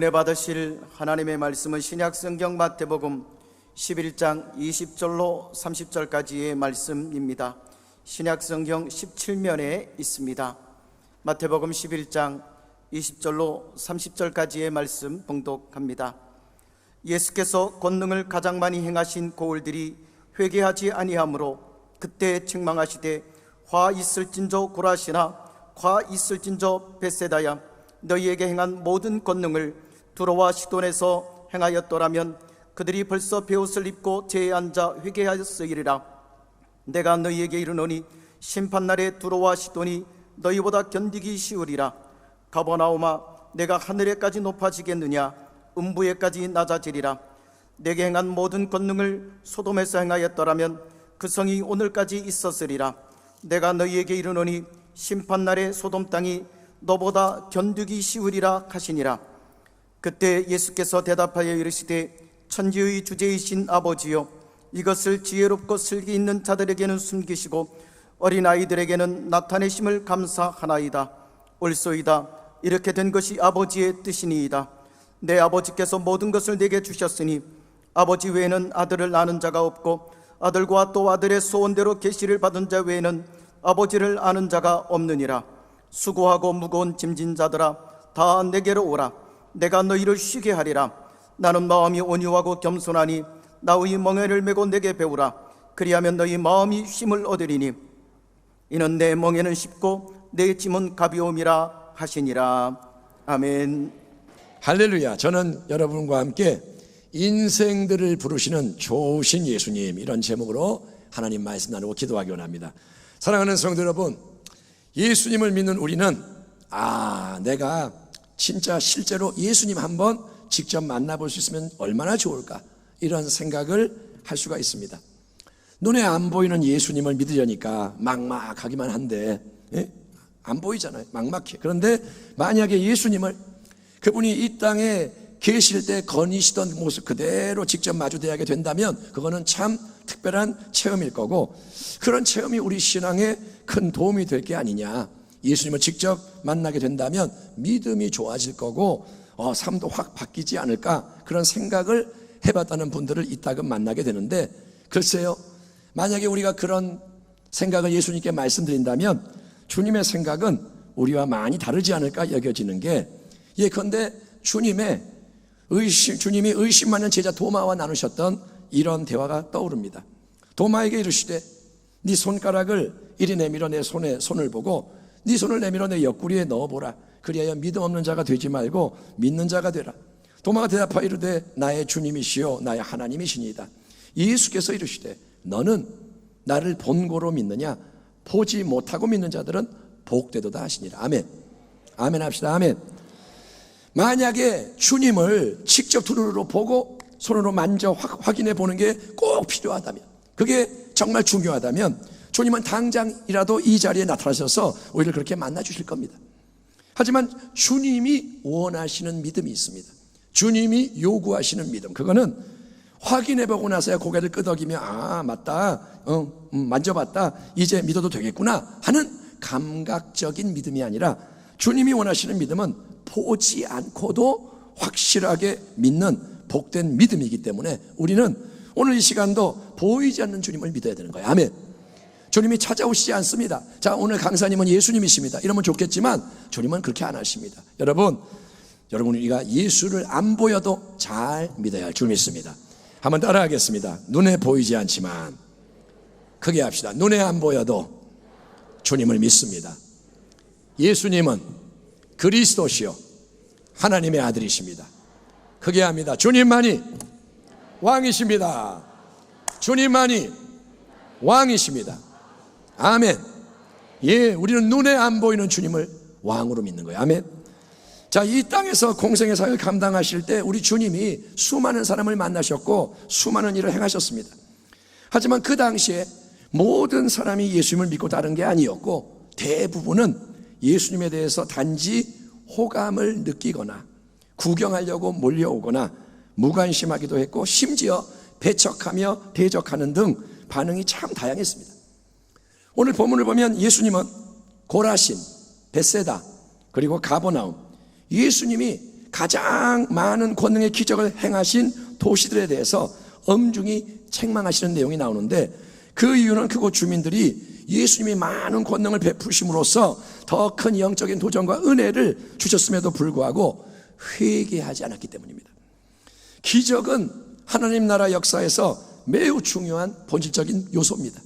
은혜 받으실 하나님의 말씀은 신약성경 마태복음 11장 20절로 30절까지의 말씀입니다. 신약성경 17면에 있습니다. 마태복음 11장 20절로 30절까지의 말씀 봉독합니다. 예수께서 권능을 가장 많이 행하신 고을들이 회개하지 아니하므로 그때 책망하시되 화 있을진저 고라시나 화 있을진저 벳세다야 너희에게 행한 모든 권능을 두로와 시돈에서 행하였더라면 그들이 벌써 베옷을 입고 제에 앉아 회개하였으리라. 내가 너희에게 이르노니 심판날에 두로와 시돈이 너희보다 견디기 쉬우리라. 가버나움아 내가 하늘에까지 높아지겠느냐 음부에까지 낮아지리라. 내게 행한 모든 권능을 소돔에서 행하였더라면 그 성이 오늘까지 있었으리라. 내가 너희에게 이르노니 심판날에 소돔 땅이 너보다 견디기 쉬우리라 하시니라. 그때 예수께서 대답하여 이르시되 천지의 주제이신 아버지여 이것을 지혜롭고 슬기 있는 자들에게는 숨기시고 어린아이들에게는 나타내심을 감사하나이다. 옳소이다. 이렇게 된 것이 아버지의 뜻이니이다. 내 아버지께서 모든 것을 내게 주셨으니 아버지 외에는 아들을 아는 자가 없고 아들과 또 아들의 소원대로 계시를 받은 자 외에는 아버지를 아는 자가 없느니라. 수고하고 무거운 짐진 자들아 다 내게로 오라. 내가 너희를 쉬게 하리라. 나는 마음이 온유하고 겸손하니 나의 멍에를 메고 내게 배우라. 그리하면 너희 마음이 쉼을 얻으리니 이는 내 멍에는 쉽고 내 짐은 가벼움이라 하시니라. 아멘. 할렐루야. 저는 여러분과 함께 인생들을 부르시는 좋으신 예수님, 이런 제목으로 하나님 말씀 나누고 기도하기 원합니다. 사랑하는 성도 여러분, 예수님을 믿는 우리는 내가 진짜 실제로 예수님 한번 직접 만나볼 수 있으면 얼마나 좋을까, 이런 생각을 할 수가 있습니다. 눈에 안 보이는 예수님을 믿으려니까 막막하기만 한데, 안 보이잖아요. 막막해. 그런데 만약에 예수님을, 그분이 이 땅에 계실 때 거니시던 모습 그대로 직접 마주대하게 된다면 그거는 참 특별한 체험일 거고, 그런 체험이 우리 신앙에 큰 도움이 될 게 아니냐. 예수님을 직접 만나게 된다면 믿음이 좋아질 거고 삶도 확 바뀌지 않을까, 그런 생각을 해봤다는 분들을 이따금 만나게 되는데, 글쎄요, 만약에 우리가 그런 생각을 예수님께 말씀드린다면 주님의 생각은 우리와 많이 다르지 않을까 여겨지는 게, 예컨대 주님이 의심 많은 제자 도마와 나누셨던 이런 대화가 떠오릅니다. 도마에게 이르시되 네 손가락을 이리 내밀어 내 손에 손을 보고 네 손을 내밀어 내 옆구리에 넣어보라. 그리하여 믿음 없는 자가 되지 말고 믿는 자가 되라. 도마가 대답하여 이르되 나의 주님이시요 나의 하나님이시니이다. 예수께서 이르시되 너는 나를 본고로 믿느냐? 보지 못하고 믿는 자들은 복되도다 하시니라. 아멘. 아멘 합시다. 아멘. 만약에 주님을 직접 두 눈으로 보고 손으로 만져 확인해 보는 게 꼭 필요하다면, 그게 정말 중요하다면 주님은 당장이라도 이 자리에 나타나셔서 우리를 그렇게 만나 주실 겁니다. 하지만 주님이 원하시는 믿음이 있습니다. 주님이 요구하시는 믿음, 그거는 확인해 보고 나서야 고개를 끄덕이며 맞다, 만져봤다, 이제 믿어도 되겠구나 하는 감각적인 믿음이 아니라, 주님이 원하시는 믿음은 보지 않고도 확실하게 믿는 복된 믿음이기 때문에 우리는 오늘 이 시간도 보이지 않는 주님을 믿어야 되는 거예요. 아멘. 주님이 찾아오시지 않습니다. 자, 오늘 강사님은 예수님이십니다, 이러면 좋겠지만 주님은 그렇게 안 하십니다. 여러분 우리가 예수를 안 보여도 잘 믿어야 할 줄 믿습니다. 한번 따라하겠습니다. 눈에 보이지 않지만, 크게 합시다. 눈에 안 보여도 주님을 믿습니다. 예수님은 그리스도시요 하나님의 아들이십니다. 크게 합니다. 주님만이 왕이십니다. 주님만이 왕이십니다. 아멘. 우리는 눈에 안 보이는 주님을 왕으로 믿는 거예요. 아멘. 자, 이 땅에서 공생의 사역을 감당하실 때 우리 주님이 수많은 사람을 만나셨고 수많은 일을 행하셨습니다. 하지만 그 당시에 모든 사람이 예수님을 믿고 따른 게 아니었고, 대부분은 예수님에 대해서 단지 호감을 느끼거나 구경하려고 몰려오거나 무관심하기도 했고, 심지어 배척하며 대적하는 등 반응이 참 다양했습니다. 오늘 본문을 보면 예수님은 고라신, 벳세다, 그리고 가버나움, 예수님이 가장 많은 권능의 기적을 행하신 도시들에 대해서 엄중히 책망하시는 내용이 나오는데, 그 이유는 그곳 주민들이 예수님이 많은 권능을 베푸심으로써 더 큰 영적인 도전과 은혜를 주셨음에도 불구하고 회개하지 않았기 때문입니다. 기적은 하나님 나라 역사에서 매우 중요한 본질적인 요소입니다.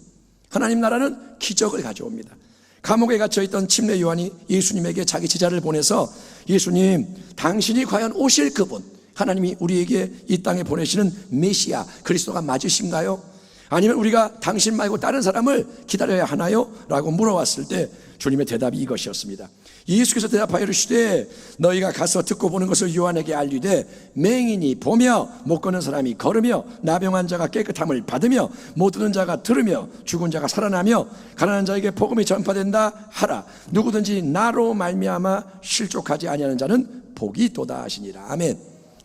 하나님 나라는 기적을 가져옵니다. 감옥에 갇혀있던 침례 요한이 예수님에게 자기 제자를 보내서, 예수님, 당신이 과연 오실 그분, 하나님이 우리에게 이 땅에 보내시는 메시아 그리스도가 맞으신가요? 아니면 우리가 당신 말고 다른 사람을 기다려야 하나요? 라고 물어왔을 때 주님의 대답이 이것이었습니다. 예수께서 대답하여 이르시되, 너희가 가서 듣고 보는 것을 요한에게 알리되, 맹인이 보며 못 걷는 사람이 걸으며 나병한 자가 깨끗함을 받으며 못 듣는 자가 들으며 죽은 자가 살아나며 가난한 자에게 복음이 전파된다 하라. 누구든지 나로 말미암아 실족하지 아니하는 자는 복이 있도다 하시니라. 아멘.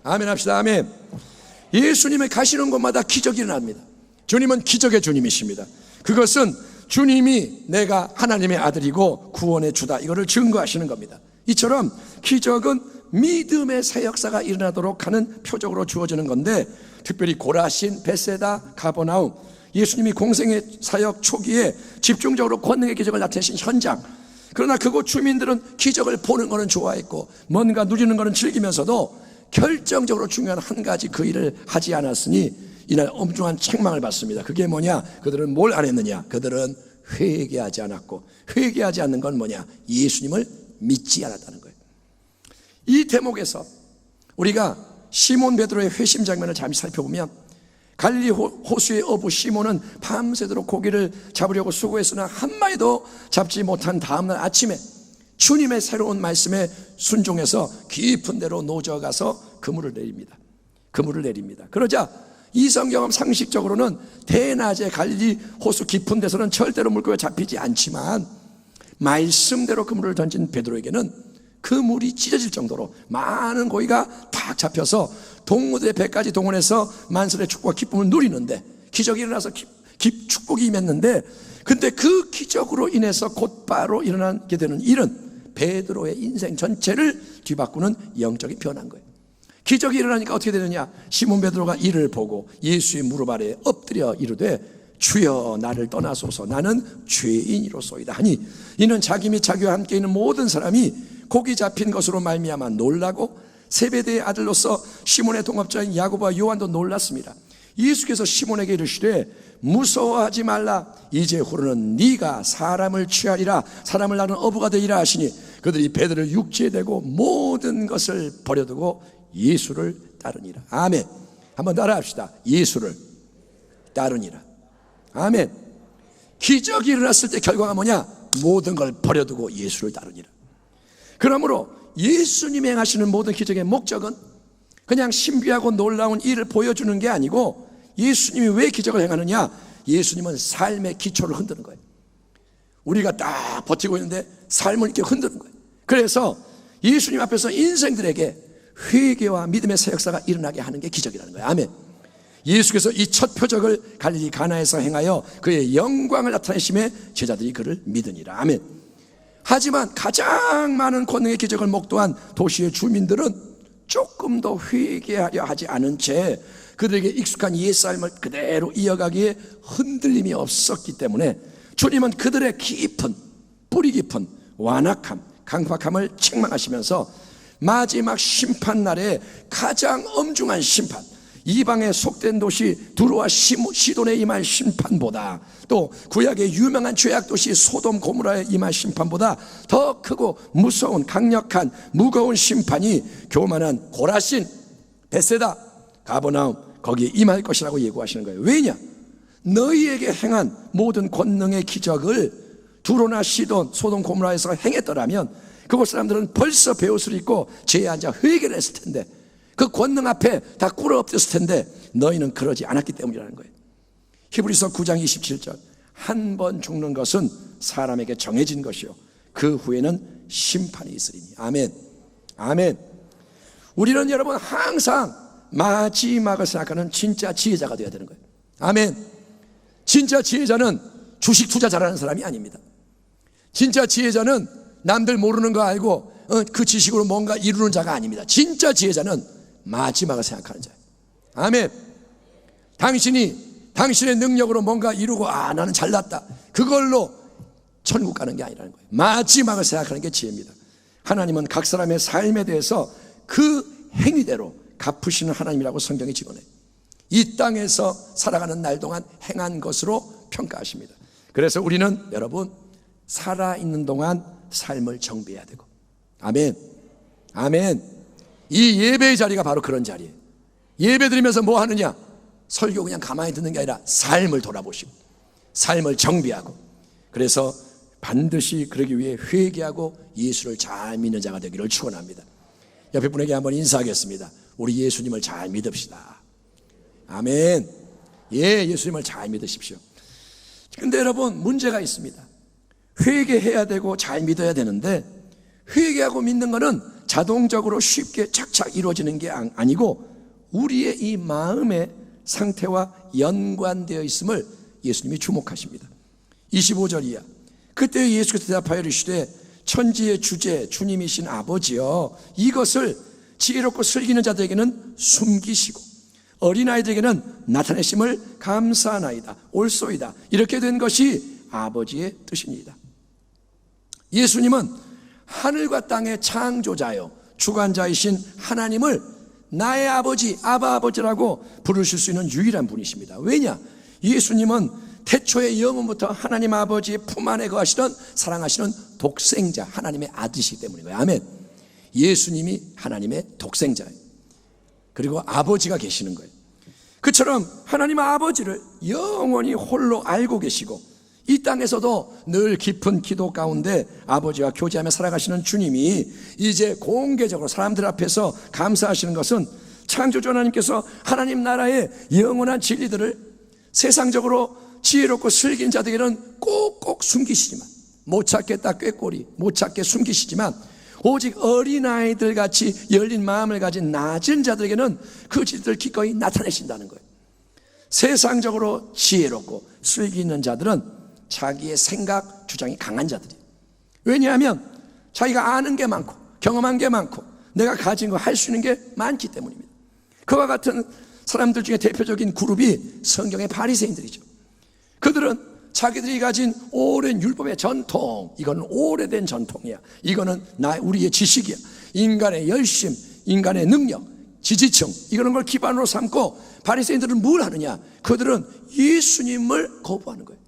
아멘 합시다. 아멘. 예수님의 가시는 곳마다 기적이 일어납니다. 주님은 기적의 주님이십니다. 그것은 주님이 내가 하나님의 아들이고 구원의 주다, 이거를 증거하시는 겁니다. 이처럼 기적은 믿음의 새 역사가 일어나도록 하는 표적으로 주어지는 건데, 특별히 고라신, 벳세다, 가버나움, 예수님이 공생의 사역 초기에 집중적으로 권능의 기적을 나타내신 현장, 그러나 그곳 주민들은 기적을 보는 것은 좋아했고 뭔가 누리는 것은 즐기면서도 결정적으로 중요한 한 가지 그 일을 하지 않았으니 이날 엄중한 책망을 받습니다. 그게 뭐냐? 그들은 뭘 안 했느냐? 그들은 회개하지 않았고, 회개하지 않는 건 뭐냐? 예수님을 믿지 않았다는 거예요. 이 대목에서 우리가 시몬 베드로의 회심 장면을 잠시 살펴보면, 갈릴리 호수의 어부 시몬은 밤새도록 고기를 잡으려고 수고했으나 한 마리도 잡지 못한 다음날 아침에 주님의 새로운 말씀에 순종해서 깊은 데로 노져가서 그물을 내립니다. 그러자 이성 경험 상식적으로는 대낮에 갈릴리 호수 깊은 데서는 절대로 물고기가 잡히지 않지만, 말씀대로 그물을 던진 베드로에게는 그 물이 찢어질 정도로 많은 고기가 딱 잡혀서 동무들의 배까지 동원해서 만선의 축복과 기쁨을 누리는데, 기적이 일어나서 축복이 임했는데, 근데 그 기적으로 인해서 곧바로 일어나게 되는 일은 베드로의 인생 전체를 뒤바꾸는 영적인 변화인 거예요. 기적이 일어나니까 어떻게 되느냐? 시몬 베드로가 이를 보고 예수의 무릎 아래에 엎드려 이르되, 주여 나를 떠나소서, 나는 죄인이로소이다 하니, 이는 자기 및 자기와 함께 있는 모든 사람이 고기 잡힌 것으로 말미암아 놀라고 세베대의 아들로서 시몬의 동업자인 야고보와 요한도 놀랐습니다. 예수께서 시몬에게 이르시되, 무서워하지 말라. 이제 후로는 네가 사람을 취하리라. 사람을 낳는 어부가 되리라 하시니, 그들이 베드로를 육지에 대고 모든 것을 버려두고 예수를 따르니라. 아멘. 한번 따라합시다. 예수를 따르니라. 아멘. 기적이 일어났을 때 결과가 뭐냐? 모든 걸 버려두고 예수를 따르니라. 그러므로 예수님이 행하시는 모든 기적의 목적은 그냥 신비하고 놀라운 일을 보여주는 게 아니고, 예수님이 왜 기적을 행하느냐? 예수님은 삶의 기초를 흔드는 거예요. 우리가 딱 버티고 있는데 삶을 이렇게 흔드는 거예요. 그래서 예수님 앞에서 인생들에게 회개와 믿음의 새 역사가 일어나게 하는 게 기적이라는 거예요. 아멘. 예수께서 이 첫 표적을 갈릴리 가나에서 행하여 그의 영광을 나타내심에 제자들이 그를 믿으니라. 아멘. 하지만 가장 많은 권능의 기적을 목도한 도시의 주민들은 조금 더 회개하려 하지 않은 채 그들에게 익숙한 옛삶을 그대로 이어가기에 흔들림이 없었기 때문에 주님은 그들의 뿌리 깊은 완악함, 강팍함을 책망하시면서 마지막 심판날에 가장 엄중한 심판, 이방의 속된 도시 두로와 시돈에 임할 심판보다, 또 구약의 유명한 죄악 도시 소돔 고모라에 임할 심판보다 더 크고 무서운 강력한 무거운 심판이 교만한 고라신, 벳세다, 가버나움 거기에 임할 것이라고 예고하시는 거예요. 왜냐? 너희에게 행한 모든 권능의 기적을 두로나 시돈, 소돔 고모라에서 행했더라면 그곳 사람들은 벌써 베옷을 입고 죄에 앉아 회개를 했을 텐데, 그 권능 앞에 다 꿇어엎드렸을 텐데 너희는 그러지 않았기 때문이라는 거예요. 히브리서 9장 27절, 한 번 죽는 것은 사람에게 정해진 것이요 그 후에는 심판이 있으리니. 아멘. 아멘. 우리는 여러분 항상 마지막을 생각하는 진짜 지혜자가 되어야 되는 거예요. 아멘. 진짜 지혜자는 주식 투자 잘하는 사람이 아닙니다. 진짜 지혜자는 남들 모르는 거 알고 그 지식으로 뭔가 이루는 자가 아닙니다. 진짜 지혜자는 마지막을 생각하는 자예요. 아멘. 당신의 능력으로 뭔가 이루고 나는 잘났다, 그걸로 천국 가는 게 아니라는 거예요. 마지막을 생각하는 게 지혜입니다. 하나님은 각 사람의 삶에 대해서 그 행위대로 갚으시는 하나님이라고 성경이 증언해요. 이 땅에서 살아가는 날 동안 행한 것으로 평가하십니다. 그래서 우리는 여러분 살아있는 동안 삶을 정비해야 되고, 아멘, 아멘. 이 예배의 자리가 바로 그런 자리예요. 예배 드리면서 뭐 하느냐? 설교 그냥 가만히 듣는 게 아니라 삶을 돌아보시고 삶을 정비하고, 그래서 반드시 그러기 위해 회개하고 예수를 잘 믿는 자가 되기를 축원합니다. 옆에 분에게 한번 인사하겠습니다. 우리 예수님을 잘 믿읍시다. 아멘. 예, 예수님을 잘 믿으십시오. 근데 여러분 문제가 있습니다. 회개해야 되고 잘 믿어야 되는데, 회개하고 믿는 것은 자동적으로 쉽게 착착 이루어지는 게 아니고 우리의 이 마음의 상태와 연관되어 있음을 예수님이 주목하십니다. 25절 이하. 그때 예수께서 대답하여 이르시되 천지의 주제 주님이신 아버지여, 이것을 지혜롭고 슬기는 자들에게는 숨기시고 어린아이들에게는 나타내심을 감사하나이다. 옳소이다. 이렇게 된 것이 아버지의 뜻이니이다. 예수님은 하늘과 땅의 창조자요 주관자이신 하나님을 나의 아버지, 아바 아버지라고 부르실 수 있는 유일한 분이십니다. 왜냐? 예수님은 태초의 영원부터 하나님 아버지의 품 안에 거하시던 사랑하시는 독생자, 하나님의 아들이시기 때문인 거예요. 아멘. 예수님이 하나님의 독생자예요. 그리고 아버지가 계시는 거예요. 그처럼 하나님 아버지를 영원히 홀로 알고 계시고 이 땅에서도 늘 깊은 기도 가운데 아버지와 교제하며 살아가시는 주님이 이제 공개적으로 사람들 앞에서 감사하시는 것은 창조주 하나님께서 하나님 나라의 영원한 진리들을 세상적으로 지혜롭고 슬긴 자들에게는 꼭꼭 숨기시지만, 못 찾겠다 꾀꼬리 못 찾게 숨기시지만, 오직 어린아이들 같이 열린 마음을 가진 낮은 자들에게는 그 진리를 기꺼이 나타내신다는 거예요. 세상적으로 지혜롭고 슬기 있는 자들은 자기의 생각, 주장이 강한 자들이에요. 왜냐하면 자기가 아는 게 많고 경험한 게 많고 내가 가진 거 할 수 있는 게 많기 때문입니다. 그와 같은 사람들 중에 대표적인 그룹이 성경의 바리새인들이죠. 그들은 자기들이 가진 오랜 율법의 전통, 이거는 오래된 전통이야, 이거는 우리의 지식이야, 인간의 열심, 인간의 능력, 지지층, 이런 걸 기반으로 삼고 바리새인들은 뭘 하느냐? 그들은 예수님을 거부하는 거예요.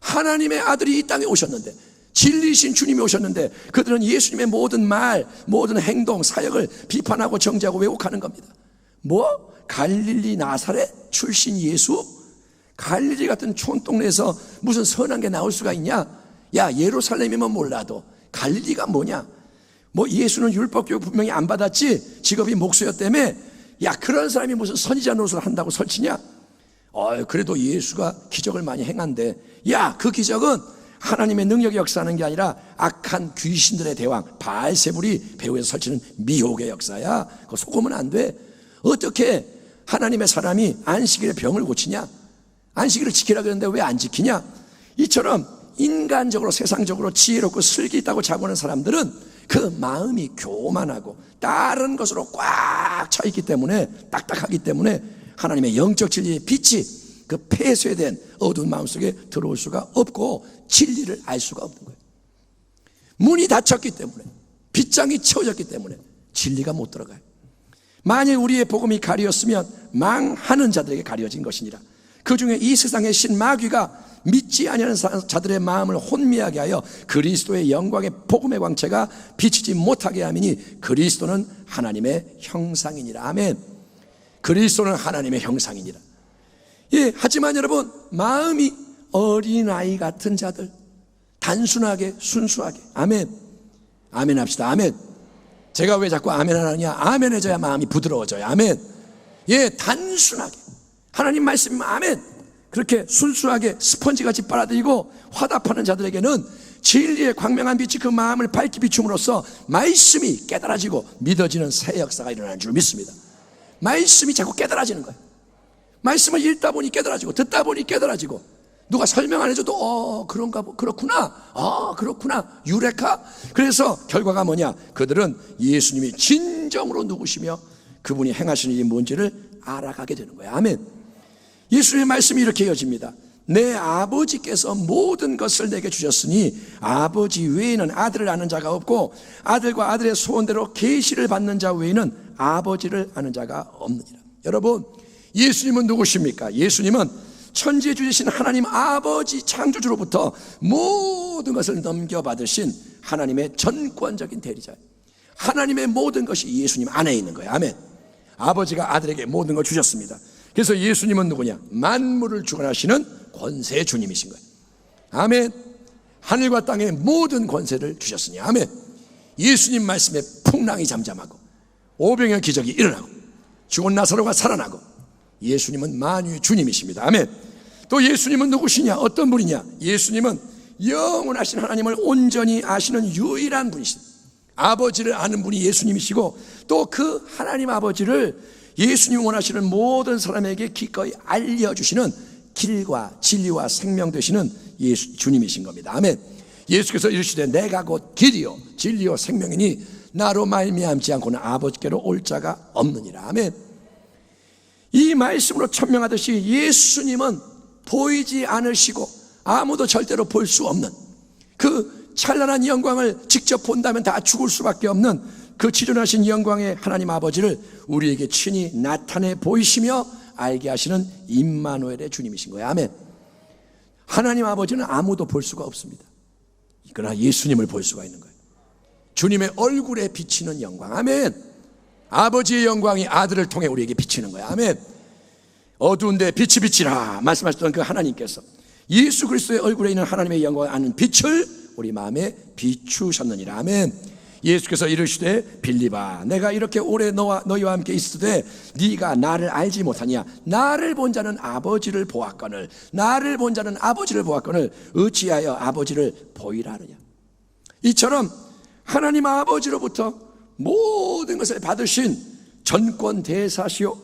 하나님의 아들이 이 땅에 오셨는데, 진리신 주님이 오셨는데 그들은 예수님의 모든 말, 모든 행동, 사역을 비판하고 정죄하고 왜곡하는 겁니다. 뭐? 갈릴리 나사렛 출신 예수? 갈릴리 같은 촌동네에서 무슨 선한 게 나올 수가 있냐? 야, 예루살렘이면 몰라도 갈릴리가 뭐냐? 뭐 예수는 율법교육 분명히 안 받았지, 직업이 목수였다며, 야, 그런 사람이 무슨 선지자 노릇을 한다고 설치냐? 그래도 예수가 기적을 많이 행한데, 야, 그 기적은 하나님의 능력이 역사하는 게 아니라 악한 귀신들의 대왕 바알세불이 배후에서 설치는 미혹의 역사야. 그거 속으면 안 돼. 어떻게 하나님의 사람이 안식일에 병을 고치냐? 안식일을 지키라 그랬는데 왜 안 지키냐? 이처럼 인간적으로 세상적으로 지혜롭고 슬기 있다고 자부하는 사람들은 그 마음이 교만하고 다른 것으로 꽉 차 있기 때문에, 딱딱하기 때문에 하나님의 영적 진리의 빛이 그 폐쇄된 어두운 마음속에 들어올 수가 없고 진리를 알 수가 없는 거예요. 문이 닫혔기 때문에, 빗장이 채워졌기 때문에 진리가 못 들어가요. 만일 우리의 복음이 가리었으면 망하는 자들에게 가려진 것이니라. 그 중에 이 세상의 신 마귀가 믿지 아니하는 자들의 마음을 혼미하게 하여 그리스도의 영광의 복음의 광채가 비치지 못하게 함이니 그리스도는 하나님의 형상이니라. 아멘. 그리스도는 하나님의 형상이니라. 예, 하지만 여러분, 마음이 어린아이 같은 자들, 단순하게 순수하게, 아멘, 아멘 합시다. 아멘. 제가 왜 자꾸 아멘 하느냐? 아멘 해줘야 마음이 부드러워져요. 아멘. 예, 단순하게 하나님 말씀이면 아멘, 그렇게 순수하게 스펀지같이 빨아들이고 화답하는 자들에게는 진리의 광명한 빛이 그 마음을 밝히 비춤으로써 말씀이 깨달아지고 믿어지는 새 역사가 일어나는 줄 믿습니다. 말씀이 자꾸 깨달아지는 거예요. 말씀을 읽다 보니 깨달아지고 듣다 보니 깨달아지고 누가 설명 안 해줘도 그렇구나 유레카. 그래서 결과가 뭐냐? 그들은 예수님이 진정으로 누구시며 그분이 행하시는 일이 뭔지를 알아가게 되는 거예요. 아멘. 예수님의 말씀이 이렇게 이어집니다. 내 아버지께서 모든 것을 내게 주셨으니 아버지 외에는 아들을 아는 자가 없고 아들과 아들의 소원대로 계시를 받는 자 외에는 아버지를 아는 자가 없느니라. 여러분, 예수님은 누구십니까? 예수님은 천지의 주이신 하나님 아버지 창조주로부터 모든 것을 넘겨받으신 하나님의 전권적인 대리자예요. 하나님의 모든 것이 예수님 안에 있는 거예요. 아멘. 아버지가 아들에게 모든 걸 주셨습니다. 그래서 예수님은 누구냐? 만물을 주관하시는 권세의 주님이신 거예요. 아멘. 하늘과 땅의 모든 권세를 주셨으니. 아멘. 예수님 말씀에 풍랑이 잠잠하고 오병이어 기적이 일어나고 죽은 나사로가 살아나고 예수님은 만유의 주님이십니다. 아멘. 또 예수님은 누구시냐? 어떤 분이냐? 예수님은 영원하신 하나님을 온전히 아시는 유일한 분이십니다. 아버지를 아는 분이 예수님이시고 또 그 하나님 아버지를 예수님이 원하시는 모든 사람에게 기꺼이 알려주시는 길과 진리와 생명 되시는 주님이신 겁니다. 아멘. 예수께서 이르시되 내가 곧 길이요 진리요 생명이니 나로 말미암지 않고는 아버지께로 올 자가 없느니라. 아멘. 이 말씀으로 천명하듯이 예수님은 보이지 않으시고 아무도 절대로 볼 수 없는 그 찬란한 영광을 직접 본다면 다 죽을 수밖에 없는 그 지존하신 영광의 하나님 아버지를 우리에게 친히 나타내 보이시며 알게 하시는 임마누엘의 주님이신 거예요. 아멘. 하나님 아버지는 아무도 볼 수가 없습니다. 그러나 예수님을 볼 수가 있는 거예요. 주님의 얼굴에 비치는 영광. 아멘. 아버지의 영광이 아들을 통해 우리에게 비치는 거예요. 아멘. 어두운데 빛이 비치라 말씀하셨던 그 하나님께서 예수 그리스도의 얼굴에 있는 하나님의 영광을 아는 빛을 우리 마음에 비추셨느니라. 아멘. 예수께서 이르시되 빌립아 내가 이렇게 오래 너희와 함께 있으되 네가 나를 알지 못하냐? 나를 본 자는 아버지를 보았거늘 나를 본 자는 아버지를 보았거늘 어찌하여 아버지를 보이라 하느냐? 이처럼 하나님 아버지로부터 모든 것을 받으신 전권 대사시오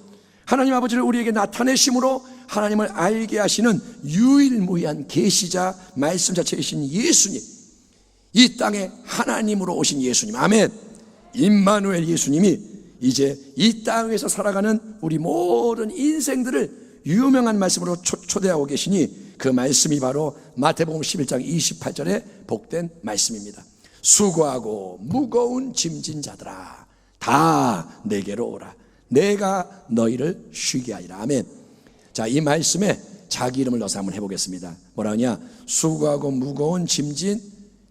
하나님 아버지를 우리에게 나타내심으로 하나님을 알게 하시는 유일무이한 계시자 말씀 자체이신 예수님, 이 땅에 하나님으로 오신 예수님. 아멘. 임마누엘 예수님이 이제 이 땅에서 살아가는 우리 모든 인생들을 유명한 말씀으로 초대하고 계시니 그 말씀이 바로 마태복음 11장 28절에 복된 말씀입니다. 수고하고 무거운 짐진 자들아 다 내게로 오라 내가 너희를 쉬게 하리라. 아멘. 자, 이 말씀에 자기 이름을 넣어서 한번 해보겠습니다. 뭐라 하냐? 수고하고 무거운 짐진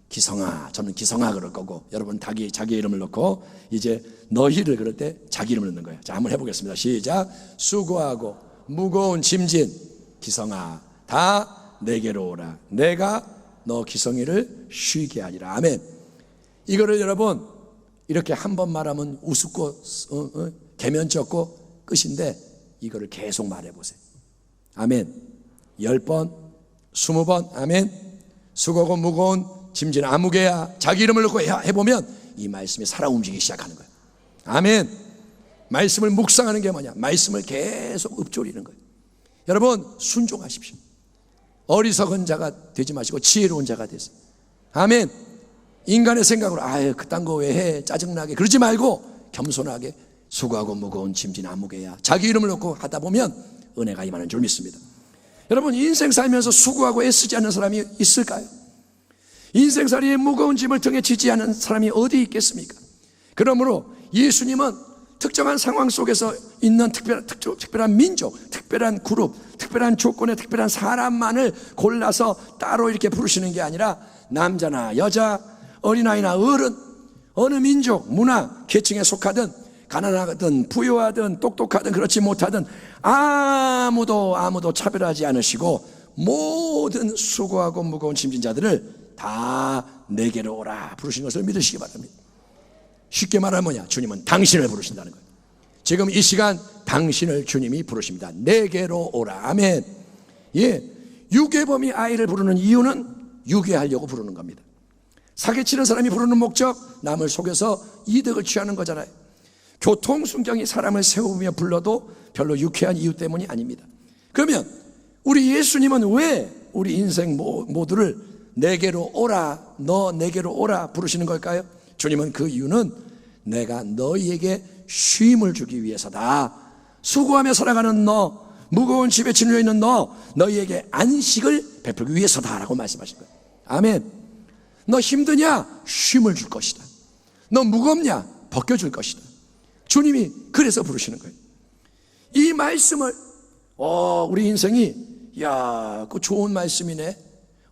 기성아. 저는 기성아 그럴 거고 여러분 자기 이름을 넣고 이제 너희를 그럴 때 자기 이름을 넣는 거예요. 자, 한번 해보겠습니다. 시작. 수고하고 무거운 짐진 기성아 다 내게로 오라 내가 너 기성이를 쉬게 하리라. 아멘. 이거를 여러분 이렇게 한 번 말하면 우습고 개면쩍고 끝인데 이거를 계속 말해보세요. 아멘. 10번 20번 아멘. 수고하고 무거운 짐진 아무개야 자기 이름을 넣고 해보면 이 말씀이 살아 움직이기 시작하는 거예요. 아멘. 말씀을 묵상하는 게 뭐냐? 말씀을 계속 읊조리는 거예요. 여러분 순종하십시오. 어리석은 자가 되지 마시고 지혜로운 자가 되세요. 아멘. 인간의 생각으로 아유 그딴 거 왜 해 짜증나게 그러지 말고 겸손하게 수고하고 무거운 짐진 아무개야 자기 이름을 넣고 하다 보면 은혜가 임하는 줄 믿습니다. 여러분 인생 살면서 수고하고 애쓰지 않는 사람이 있을까요? 인생살이의 무거운 짐을 등에 지지 않은 사람이 어디 있겠습니까? 그러므로 예수님은 특정한 상황 속에서 있는 특별한 민족, 특별한 그룹, 특별한 조건의 특별한 사람만을 골라서 따로 이렇게 부르시는 게 아니라 남자나 여자, 어린아이나 어른, 어느 민족, 문화, 계층에 속하든 가난하든 부유하든 똑똑하든 그렇지 못하든 아무도 차별하지 않으시고 모든 수고하고 무거운 짐진 자들을 다 내게로 오라 부르신 것을 믿으시기 바랍니다. 쉽게 말하면 뭐냐? 주님은 당신을 부르신다는 거예요. 지금 이 시간 당신을 주님이 부르십니다. 내게로 오라. 아멘. 예, 유괴범이 아이를 부르는 이유는 유괴하려고 부르는 겁니다. 사기치는 사람이 부르는 목적 남을 속여서 이득을 취하는 거잖아요. 교통순경이 사람을 세우며 불러도 별로 유쾌한 이유 때문이 아닙니다. 그러면 우리 예수님은 왜 우리 인생 모두를 내게로 오라, 너 내게로 오라 부르시는 걸까요? 주님은 그 이유는 내가 너희에게 쉼을 주기 위해서다. 수고하며 살아가는 너, 무거운 집에 짓눌려 있는 너희에게 안식을 베풀기 위해서다라고 말씀하신 거예요. 아멘. 너 힘드냐? 쉼을 줄 것이다. 너 무겁냐? 벗겨줄 것이다. 주님이 그래서 부르시는 거예요. 이 말씀을 우리 인생이 그 좋은 말씀이네.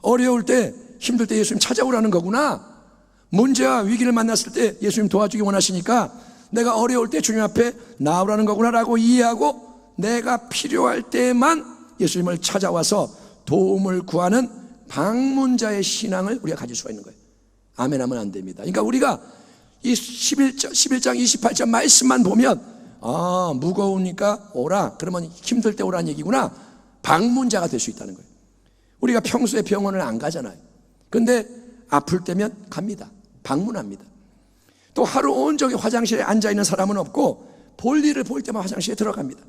어려울 때, 힘들 때 예수님 찾아오라는 거구나. 문제와 위기를 만났을 때 예수님 도와주기 원하시니까 내가 어려울 때 주님 앞에 나오라는 거구나라고 이해하고 내가 필요할 때만 예수님을 찾아와서 도움을 구하는 방문자의 신앙을 우리가 가질 수가 있는 거예요. 아멘 하면 안 됩니다. 그러니까 우리가 이 11장 28절 말씀만 보면 무거우니까 오라, 그러면 힘들 때 오라는 얘기구나. 방문자가 될 수 있다는 거예요. 우리가 평소에 병원을 안 가잖아요. 근데 아플 때면 갑니다. 방문합니다. 또 하루 온종일 화장실에 앉아있는 사람은 없고 볼일을 볼 때만 화장실에 들어갑니다.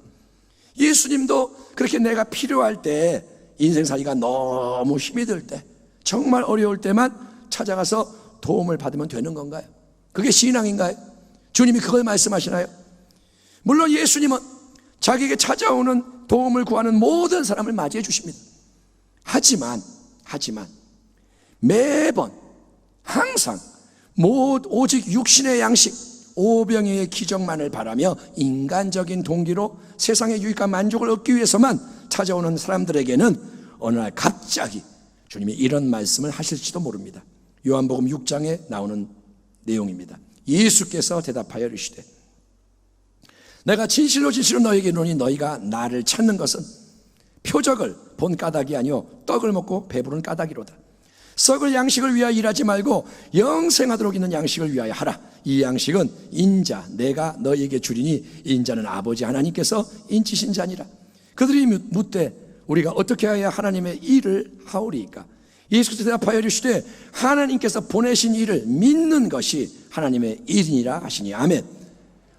예수님도 그렇게 내가 필요할 때, 인생살이가 너무 힘이 들 때, 정말 어려울 때만 찾아가서 도움을 받으면 되는 건가요? 그게 신앙인가요? 주님이 그걸 말씀하시나요? 물론 예수님은 자기에게 찾아오는 도움을 구하는 모든 사람을 맞이해 주십니다. 하지만 매번 항상 오직 육신의 양식, 오병이의 기적만을 바라며 인간적인 동기로 세상의 유익과 만족을 얻기 위해서만 찾아오는 사람들에게는 어느 날 갑자기 주님이 이런 말씀을 하실지도 모릅니다. 요한복음 6장에 나오는 내용입니다. 예수께서 대답하여 이르시되 내가 진실로 너희에게 이르노니 너희가 나를 찾는 것은 표적을 본 까닭이 아니요 떡을 먹고 배부른 까닭이로다. 썩을 양식을 위하여 일하지 말고 영생하도록 있는 양식을 위하여 하라. 이 양식은 인자, 내가 너희에게 주리니 인자는 아버지 하나님께서 인치신 자니라. 그들이 묻되 우리가 어떻게 해야 하나님의 일을 하오리이까? 예수께서 대답하여 이르시되 하나님께서 보내신 일을 믿는 것이 하나님의 일이니라 하시니. 아멘.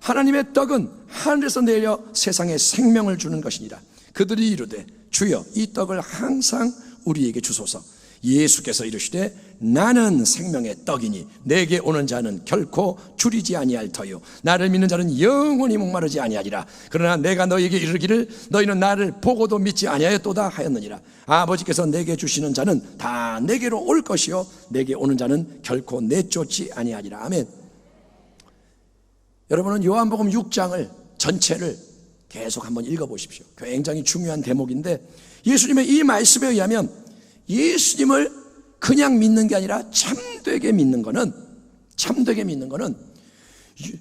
하나님의 떡은 하늘에서 내려 세상에 생명을 주는 것이니라. 그들이 이르되 주여 이 떡을 항상 우리에게 주소서. 예수께서 이르시되 나는 생명의 떡이니 내게 오는 자는 결코 줄이지 아니할 터요 나를 믿는 자는 영원히 목마르지 아니하리라. 그러나 내가 너희에게 이르기를 너희는 나를 보고도 믿지 아니하였도다 하였느니라. 아버지께서 내게 주시는 자는 다 내게로 올 것이요 내게 오는 자는 결코 내쫓지 아니하리라. 아멘. 여러분은 요한복음 6장을 전체를 계속 한번 읽어보십시오. 굉장히 중요한 대목인데 예수님의 이 말씀에 의하면 예수님을 그냥 믿는 게 아니라 참되게 믿는 거는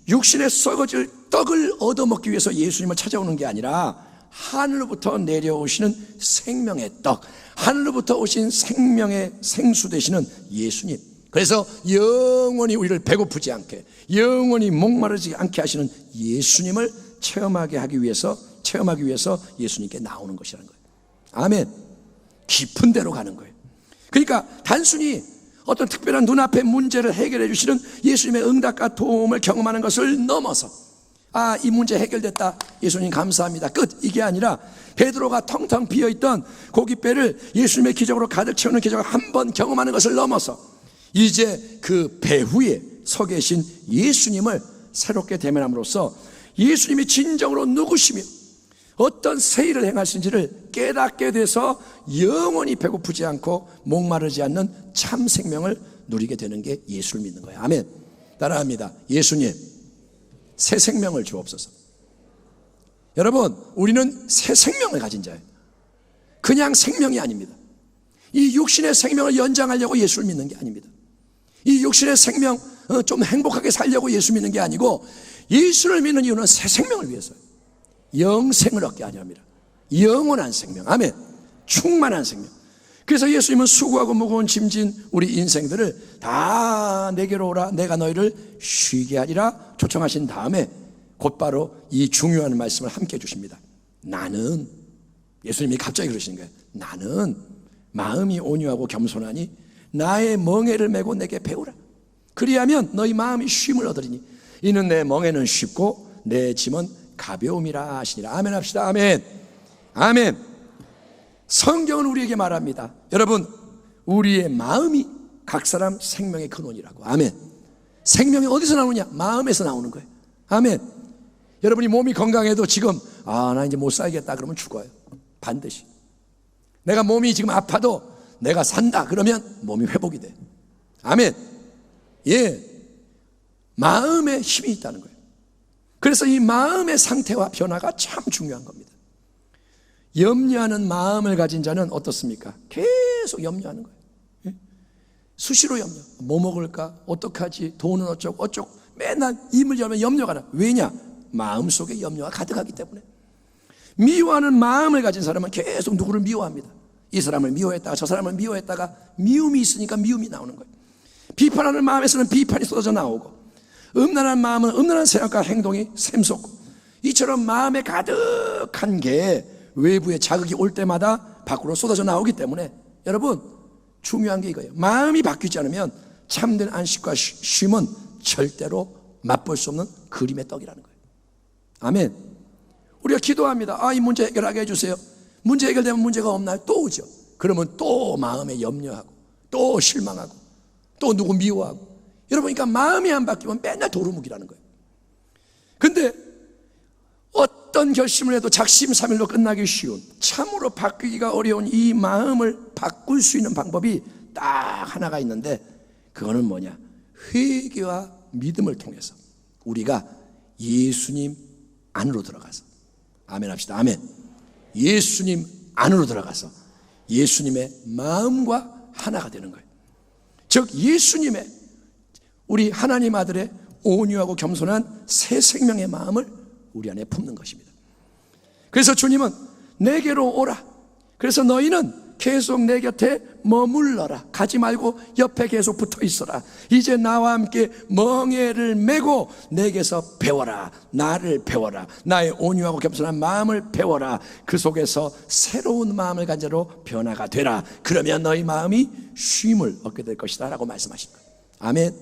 육신에 썩어질 떡을 얻어먹기 위해서 예수님을 찾아오는 게 아니라 하늘로부터 내려오시는 생명의 떡, 하늘로부터 오신 생명의 생수 되시는 예수님. 그래서 영원히 우리를 배고프지 않게, 영원히 목마르지 않게 하시는 예수님을 체험하게 하기 위해서 예수님께 나오는 것이라는 거예요. 아멘. 깊은 데로 가는 거예요. 그러니까 단순히 어떤 특별한 눈앞의 문제를 해결해 주시는 예수님의 응답과 도움을 경험하는 것을 넘어서 이 문제 해결됐다, 예수님 감사합니다, 끝, 이게 아니라 베드로가 텅텅 비어있던 고깃배를 예수님의 기적으로 가득 채우는 기적을 한번 경험하는 것을 넘어서 이제 그 배후에 서 계신 예수님을 새롭게 대면함으로써 예수님이 진정으로 누구시며 어떤 새 일을 행하신지를 깨닫게 돼서 영원히 배고프지 않고 목마르지 않는 참 생명을 누리게 되는 게 예수를 믿는 거예요. 아멘. 따라합니다. 예수님, 새 생명을 주옵소서. 여러분, 우리는 새 생명을 가진 자예요. 그냥 생명이 아닙니다. 이 육신의 생명을 연장하려고 예수를 믿는 게 아닙니다. 이 육신의 생명 좀 행복하게 살려고 예수 믿는 게 아니고 예수를 믿는 이유는 새 생명을 위해서요. 영생을 얻게 하려 합니다. 영원한 생명. 아멘. 충만한 생명. 그래서 예수님은 수고하고 무거운 짐진 우리 인생들을 다 내게로 오라, 내가 너희를 쉬게 하리라 초청하신 다음에 곧바로 이 중요한 말씀을 함께 해주십니다. 나는, 예수님이 갑자기 그러시는 거예요. 나는 마음이 온유하고 겸손하니 나의 멍에를 메고 내게 배우라. 그리하면 너희 마음이 쉼을 얻으리니 이는 내 멍에는 쉽고 내 짐은 가벼움이라 하시니라. 아멘 합시다. 아멘. 아멘. 성경은 우리에게 말합니다. 여러분, 우리의 마음이 각 사람 생명의 근원이라고. 아멘. 생명이 어디서 나오느냐? 마음에서 나오는 거예요. 아멘. 여러분이 몸이 건강해도 지금 나 이제 못 살겠다 그러면 죽어요. 반드시. 내가 몸이 지금 아파도 내가 산다 그러면 몸이 회복이 돼. 아멘. 예, 마음에 힘이 있다는 거예요. 그래서 이 마음의 상태와 변화가 참 중요한 겁니다. 염려하는 마음을 가진 자는 어떻습니까? 계속 염려하는 거예요. 예? 수시로 염려. 뭐 먹을까? 어떡하지? 돈은 어쩌고 맨날 입을 열면 염려가 나. 왜냐? 마음속에 염려가 가득하기 때문에. 미워하는 마음을 가진 사람은 계속 누구를 미워합니다. 이 사람을 미워했다가 저 사람을 미워했다가 미움이 있으니까 미움이 나오는 거예요. 비판하는 마음에서는 비판이 쏟아져 나오고, 음란한 마음은 음란한 생각과 행동이 샘솟고, 이처럼 마음에 가득한 게 외부의 자극이 올 때마다 밖으로 쏟아져 나오기 때문에 여러분, 중요한 게 이거예요. 마음이 바뀌지 않으면 참된 안식과 쉼은 절대로 맛볼 수 없는 그림의 떡이라는 거예요. 아멘. 우리가 기도합니다. 이 문제 해결하게 해주세요. 문제 해결되면 문제가 없나요? 또 오죠. 그러면 또 마음에 염려하고, 또 실망하고, 또 누구 미워하고. 여러분, 그러니까 마음이 안 바뀌면 맨날 도루묵이라는 거예요. 근데 어떤 결심을 해도 작심삼일로 끝나기 쉬운, 참으로 바뀌기가 어려운 이 마음을 바꿀 수 있는 방법이 딱 하나가 있는데, 그거는 뭐냐? 회개와 믿음을 통해서 우리가 예수님 안으로 들어가서, 아멘 합시다. 아멘. 예수님 안으로 들어가서 예수님의 마음과 하나가 되는 거예요. 즉 예수님의, 우리 하나님 아들의 온유하고 겸손한 새 생명의 마음을 우리 안에 품는 것입니다. 그래서 주님은 내게로 오라. 그래서 너희는 계속 내 곁에 머물러라. 가지 말고 옆에 계속 붙어 있어라. 이제 나와 함께 멍에를 메고 내게서 배워라. 나를 배워라. 나의 온유하고 겸손한 마음을 배워라. 그 속에서 새로운 마음을 가진 자로 변화가 되라. 그러면 너희 마음이 쉼을 얻게 될 것이다 라고 말씀하신 거예요. 아멘.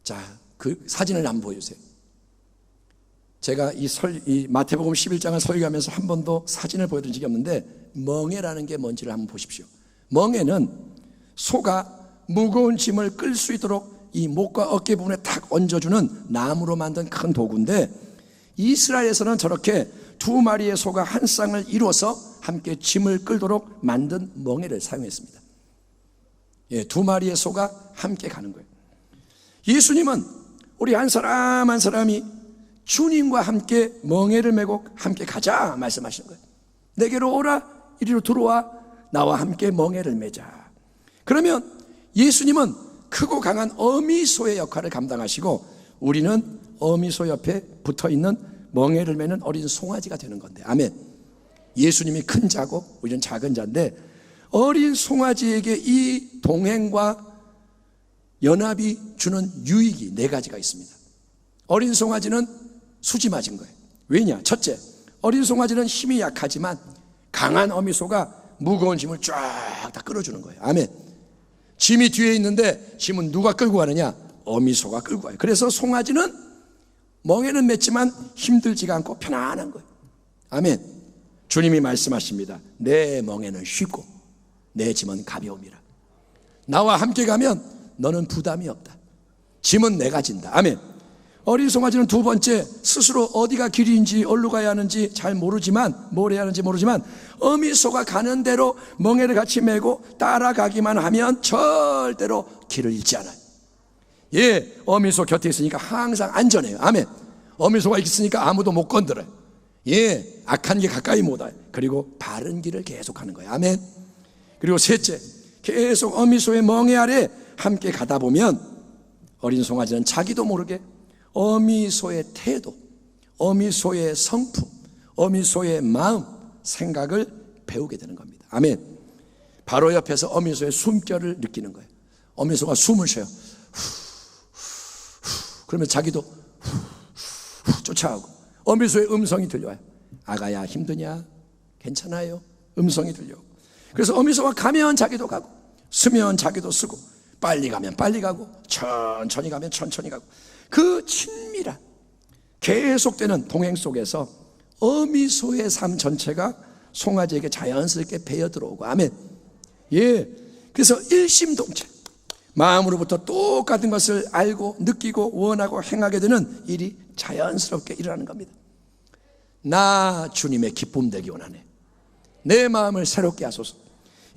자, 그 사진을 한번 보여주세요. 제가 이 마태복음 11장을 설교하면서 한 번도 사진을 보여드린 적이 없는데, 멍에라는 게 뭔지를 한번 보십시오. 멍에는 소가 무거운 짐을 끌 수 있도록 이 목과 어깨 부분에 탁 얹어주는 나무로 만든 큰 도구인데, 이스라엘에서는 저렇게 두 마리의 소가 한 쌍을 이루어서 함께 짐을 끌도록 만든 멍에를 사용했습니다. 예, 두 마리의 소가 함께 가는 거예요. 예수님은 우리 한 사람 한 사람이 주님과 함께 멍에를 메고 함께 가자 말씀하시는 거예요. 내게로 오라. 이리로 들어와. 나와 함께 멍에를 메자. 그러면 예수님은 크고 강한 어미소의 역할을 감당하시고, 우리는 어미소 옆에 붙어있는 멍에를 메는 어린 송아지가 되는 건데, 아멘. 예수님이 큰 자고 우리는 작은 자인데, 어린 송아지에게 이 동행과 연합이 주는 유익이 네 가지가 있습니다. 어린 송아지는 수지 맞은 거예요. 왜냐? 첫째, 어린 송아지는 힘이 약하지만 강한 어미소가 무거운 짐을 쫙 다 끌어주는 거예요. 아멘. 짐이 뒤에 있는데 짐은 누가 끌고 가느냐? 어미소가 끌고 가요. 그래서 송아지는 멍에는 맸지만 힘들지가 않고 편안한 거예요. 아멘. 주님이 말씀하십니다. 내 멍에는 쉽고 내 짐은 가벼움이라. 나와 함께 가면 너는 부담이 없다. 짐은 내가 진다. 아멘. 어린 송아지는 두 번째, 스스로 어디가 길인지 어디로 가야 하는지 잘 모르지만, 뭘 해야 하는지 모르지만 어미소가 가는 대로 멍에를 같이 메고 따라가기만 하면 절대로 길을 잃지 않아요. 예, 어미소 곁에 있으니까 항상 안전해요. 아멘. 어미소가 있으니까 아무도 못 건드려요. 예, 악한 게 가까이 못 와요. 그리고 바른 길을 계속 가는 거예요. 아멘. 그리고 셋째, 계속 어미소의 멍에 아래 함께 가다 보면 어린 송아지는 자기도 모르게 어미소의 태도, 어미소의 성품, 어미소의 마음, 생각을 배우게 되는 겁니다. 아멘. 바로 옆에서 어미소의 숨결을 느끼는 거예요. 어미소가 숨을 쉬어요. 그러면 자기도 쫓아가고, 어미소의 음성이 들려와요. 아가야, 힘드냐? 괜찮아요? 음성이 들려오고. 그래서 어미소가 가면 자기도 가고, 쓰면 자기도 쓰고, 빨리 가면 빨리 가고, 천천히 가면 천천히 가고, 그 친밀한 계속되는 동행 속에서 어미소의 삶 전체가 송아지에게 자연스럽게 배어 들어오고. 아멘. 예. 그래서 일심동체, 마음으로부터 똑같은 것을 알고 느끼고 원하고 행하게 되는 일이 자연스럽게 일어나는 겁니다. 나 주님의 기쁨 되기 원하네. 내 마음을 새롭게 하소서.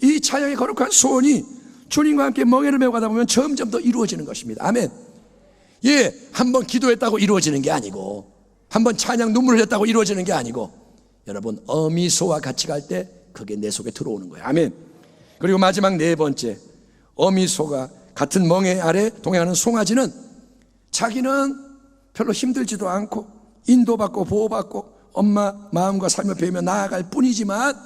이 찬양의 거룩한 소원이 주님과 함께 멍에를 메고 가다 보면 점점 더 이루어지는 것입니다. 아멘. 예, 한번 기도했다고 이루어지는 게 아니고, 한번 찬양 눈물을 흘렸다고 이루어지는 게 아니고, 여러분 어미소와 같이 갈 때 그게 내 속에 들어오는 거예요. 아멘. 그리고 마지막 네 번째, 어미소가 같은 멍에 아래 동행하는 송아지는 자기는 별로 힘들지도 않고 인도받고 보호받고 엄마 마음과 삶을 배우며 나아갈 뿐이지만,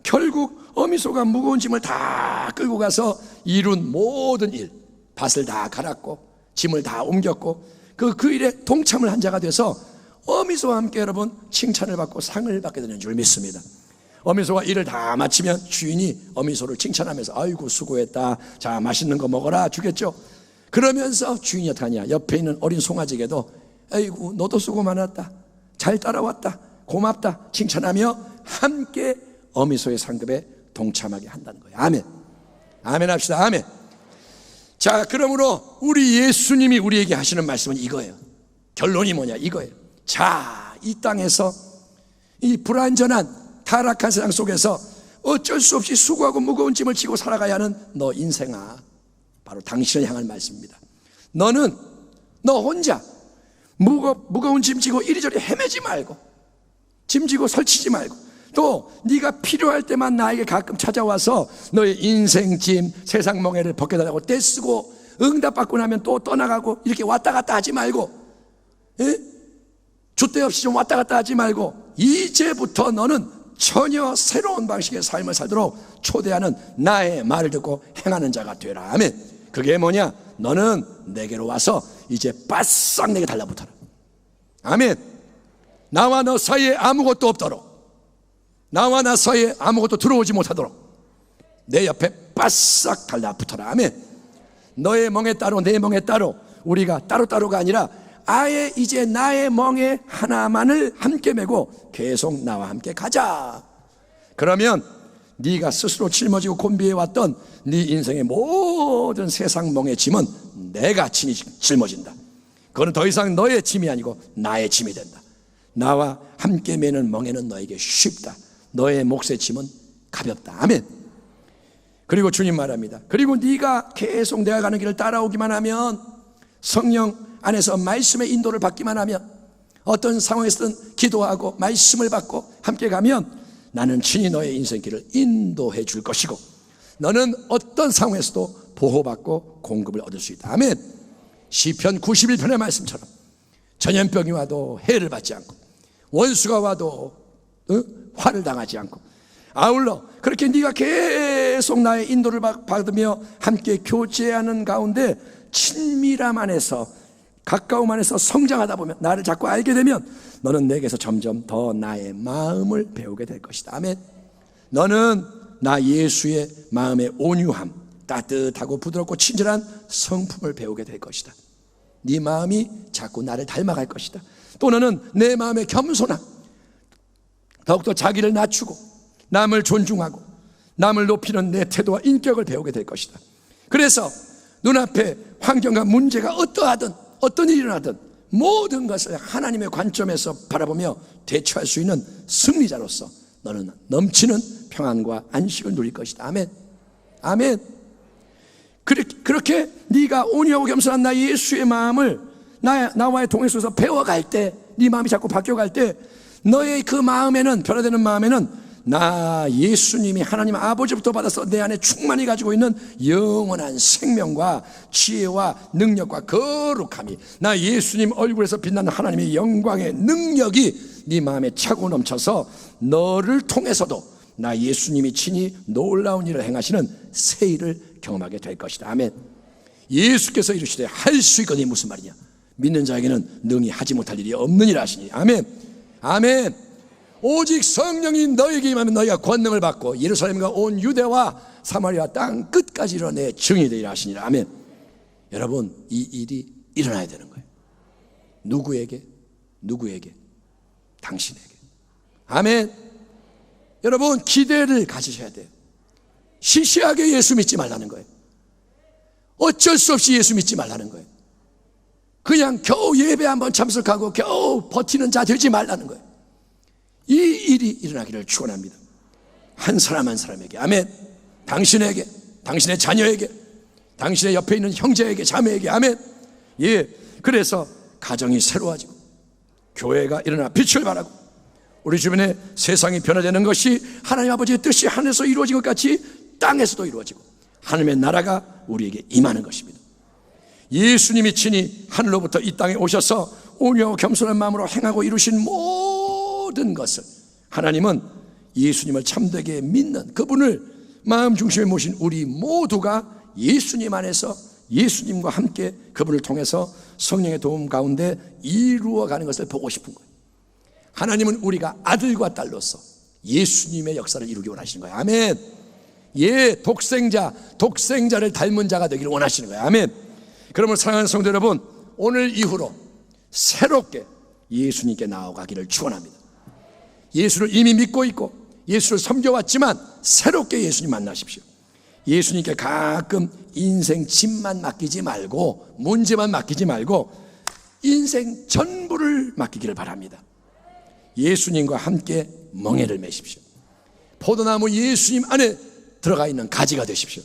결국 어미소가 무거운 짐을 다 끌고 가서 이룬 모든 일, 밭을 다 갈았고 짐을 다 옮겼고 그 일에 동참을 한 자가 돼서 어미소와 함께 여러분 칭찬을 받고 상을 받게 되는 줄 믿습니다. 어미소가 일을 다 마치면 주인이 어미소를 칭찬하면서 아이고 수고했다, 자 맛있는 거 먹어라 주겠죠. 그러면서 주인이 어떻게 하냐, 옆에 있는 어린 송아지에게도 아이고 너도 수고 많았다, 잘 따라왔다, 고맙다 칭찬하며 함께 어미소의 상급에 동참하게 한다는 거예요. 아멘. 아멘 합시다. 아멘. 자, 그러므로 우리 예수님이 우리에게 하시는 말씀은 이거예요. 결론이 뭐냐, 이거예요. 자, 이 땅에서 이 불완전한 타락한 세상 속에서 어쩔 수 없이 수고하고 무거운 짐을 지고 살아가야 하는 너 인생아, 바로 당신을 향한 말씀입니다. 너는 너 혼자 무거운 짐 지고 이리저리 헤매지 말고, 짐 지고 설치지 말고, 또 네가 필요할 때만 나에게 가끔 찾아와서 너의 인생 짐, 세상 멍에를 벗겨달라고 떼쓰고 응답받고 나면 또 떠나가고 이렇게 왔다 갔다 하지 말고, 줏대 없이 좀 왔다 갔다 하지 말고, 이제부터 너는 전혀 새로운 방식의 삶을 살도록 초대하는 나의 말을 듣고 행하는 자가 되라. 아멘. 그게 뭐냐, 너는 내게로 와서 이제 바싹 내게 달라붙어라. 아멘. 나와 너 사이에 아무것도 없도록, 나와 나 사이에 아무것도 들어오지 못하도록 내 옆에 바싹 달라붙어라. 아멘. 너의 멍에 따로 내 멍에 따로, 우리가 따로따로가 아니라 아예 이제 나의 멍에 하나만을 함께 메고 계속 나와 함께 가자. 그러면 네가 스스로 짊어지고 곤비해왔던 네 인생의 모든 세상 멍의 짐은 내가 친히 짊어진다. 그건 더 이상 너의 짐이 아니고 나의 짐이 된다. 나와 함께 메는 멍에는 너에게 쉽다. 너의 몫의 짐은 가볍다. 아멘. 그리고 주님 말합니다. 그리고 네가 계속 내가 가는 길을 따라오기만 하면, 성령 안에서 말씀의 인도를 받기만 하면, 어떤 상황에서든 기도하고 말씀을 받고 함께 가면 나는 친히 너의 인생길을 인도해 줄 것이고, 너는 어떤 상황에서도 보호받고 공급을 얻을 수 있다. 아멘. 시편 91편의 말씀처럼 전염병이 와도 해를 받지 않고, 원수가 와도 화를 당하지 않고, 아울러 그렇게 네가 계속 나의 인도를 받으며 함께 교제하는 가운데 친밀함 안에서, 가까움 안에서 성장하다 보면, 나를 자꾸 알게 되면 너는 내게서 점점 더 나의 마음을 배우게 될 것이다. 아멘. 너는 나 예수의 마음의 온유함, 따뜻하고 부드럽고 친절한 성품을 배우게 될 것이다. 네 마음이 자꾸 나를 닮아갈 것이다. 또 너는 내 마음의 겸손함, 더욱더 자기를 낮추고 남을 존중하고 남을 높이는 내 태도와 인격을 배우게 될 것이다. 그래서 눈앞에 환경과 문제가 어떠하든 어떤 일이 일어나든 모든 것을 하나님의 관점에서 바라보며 대처할 수 있는 승리자로서 너는 넘치는 평안과 안식을 누릴 것이다. 아멘. 아멘. 그렇게 네가 온유하고 겸손한 나 예수의 마음을 나와의 동행 속에서 배워갈 때, 네 마음이 자꾸 바뀌어갈 때, 너의 그 마음에는, 변화되는 마음에는 나 예수님이 하나님 아버지부터 받아서 내 안에 충만히 가지고 있는 영원한 생명과 지혜와 능력과 거룩함이, 나 예수님 얼굴에서 빛나는 하나님의 영광의 능력이 네 마음에 차고 넘쳐서 너를 통해서도 나 예수님이 친히 놀라운 일을 행하시는 새 일을 경험하게 될 것이다. 아멘. 예수께서 이르시되 할 수 있거니, 무슨 말이냐, 믿는 자에게는 능히 하지 못할 일이 없는 일 하시니. 아멘. 아멘. 오직 성령이 너에게 임하면 너희가 권능을 받고 예루살렘과 온 유대와 사마리아 땅 끝까지 이르러 내 증인이 되리라 하시니라. 아멘. 여러분, 이 일이 일어나야 되는 거예요. 누구에게? 누구에게? 당신에게. 아멘. 여러분, 기대를 가지셔야 돼요. 시시하게 예수 믿지 말라는 거예요. 어쩔 수 없이 예수 믿지 말라는 거예요. 그냥 겨우 예배 한번 참석하고 겨우 버티는 자 되지 말라는 거예요. 이 일이 일어나기를 축원합니다. 한 사람 한 사람에게, 아멘. 당신에게, 당신의 자녀에게, 당신의 옆에 있는 형제에게, 자매에게, 아멘. 예, 그래서 가정이 새로워지고 교회가 일어나 빛을 발하고 우리 주변에 세상이 변화되는 것이 하나님 아버지의 뜻이 하늘에서 이루어진 것 같이 땅에서도 이루어지고 하나님의 나라가 우리에게 임하는 것입니다. 예수님이 친히 하늘로부터 이 땅에 오셔서 온유하고 겸손한 마음으로 행하고 이루신 모든 것을 하나님은 예수님을 참되게 믿는 그분을 마음 중심에 모신 우리 모두가 예수님 안에서 예수님과 함께 그분을 통해서 성령의 도움 가운데 이루어가는 것을 보고 싶은 거예요. 하나님은 우리가 아들과 딸로서 예수님의 역사를 이루기 원하시는 거예요. 아멘. 예, 독생자를 닮은 자가 되기를 원하시는 거예요. 아멘. 그러므로 사랑하는 성도 여러분, 오늘 이후로 새롭게 예수님께 나아가기를 축원합니다. 예수를 이미 믿고 있고 예수를 섬겨왔지만 새롭게 예수님 만나십시오. 예수님께 가끔 인생 짐만 맡기지 말고, 문제만 맡기지 말고 인생 전부를 맡기기를 바랍니다. 예수님과 함께 멍에를 매십시오. 포도나무 예수님 안에 들어가 있는 가지가 되십시오.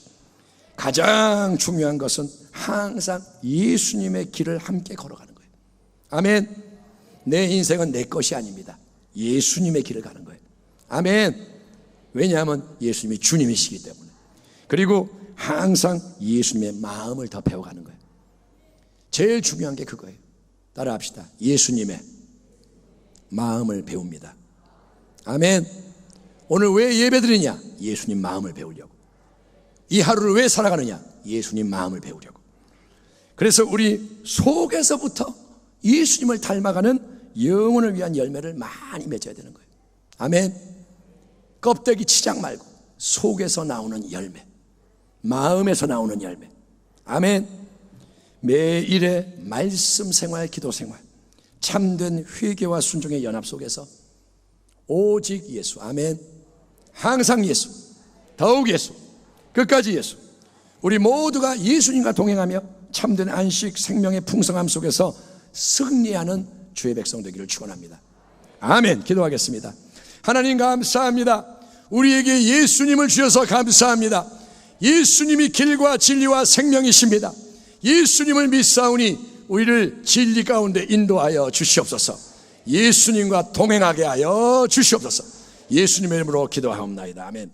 가장 중요한 것은 항상 예수님의 길을 함께 걸어가는 거예요. 아멘. 내 인생은 내 것이 아닙니다. 예수님의 길을 가는 거예요. 아멘. 왜냐하면 예수님이 주님이시기 때문에. 그리고 항상 예수님의 마음을 더 배워가는 거예요. 제일 중요한 게 그거예요. 따라합시다. 예수님의 마음을 배웁니다. 아멘. 오늘 왜 예배드리냐? 예수님 마음을 배우려고. 이 하루를 왜 살아가느냐? 예수님 마음을 배우려고. 그래서 우리 속에서부터 예수님을 닮아가는 영혼을 위한 열매를 많이 맺어야 되는 거예요. 아멘. 껍데기 치장 말고 속에서 나오는 열매, 마음에서 나오는 열매. 아멘. 매일의 말씀 생활, 기도 생활, 참된 회개와 순종의 연합 속에서 오직 예수. 아멘. 항상 예수, 더욱 예수, 끝까지 예수. 우리 모두가 예수님과 동행하며 참된 안식, 생명의 풍성함 속에서 승리하는 주의 백성 되기를 축원합니다. 아멘. 기도하겠습니다. 하나님 감사합니다. 우리에게 예수님을 주셔서 감사합니다. 예수님이 길과 진리와 생명이십니다. 예수님을 믿사오니 우리를 진리 가운데 인도하여 주시옵소서. 예수님과 동행하게 하여 주시옵소서. 예수님의 이름으로 기도하옵나이다. 아멘.